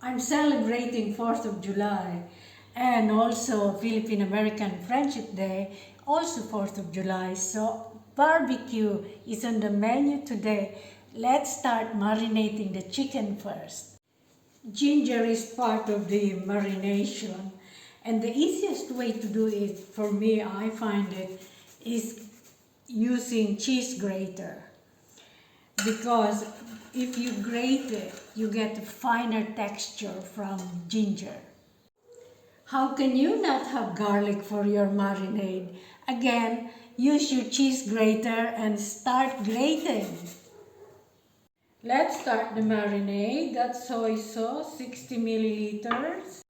I'm celebrating 4th of July and also Philippine American Friendship Day, also 4th of July. So barbecue is on the menu today. Let's start marinating the chicken first. Ginger is part of the marination, and the easiest way to do it, for me, I find it, is using cheese grater. Because if you grate it, you get a finer texture from ginger. How can you not have garlic for your marinade? Again, use your cheese grater and start grating. Let's start the marinade. That's soy sauce, 60 milliliters,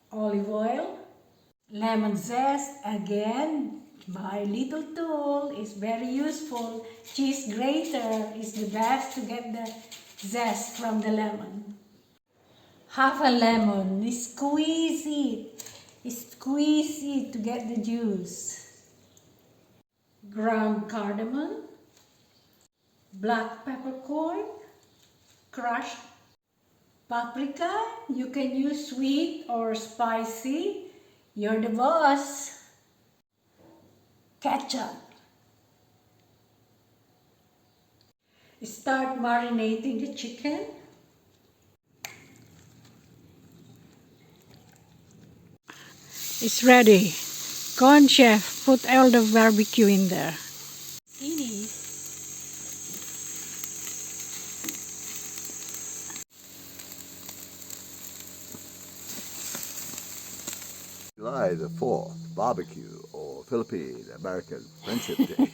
olive oil, lemon zest. Again, my little tool is very useful. Cheese grater is the best to get the zest from the lemon. Half a lemon, squeeze it to get the juice. Ground cardamom, black peppercorn, crushed paprika. You can use sweet or spicy. You're the boss. Ketchup. Start marinating the chicken. It's ready. Go on, chef. Put all the barbecue in there. July the 4th, barbecue or Philippine American Friendship Day.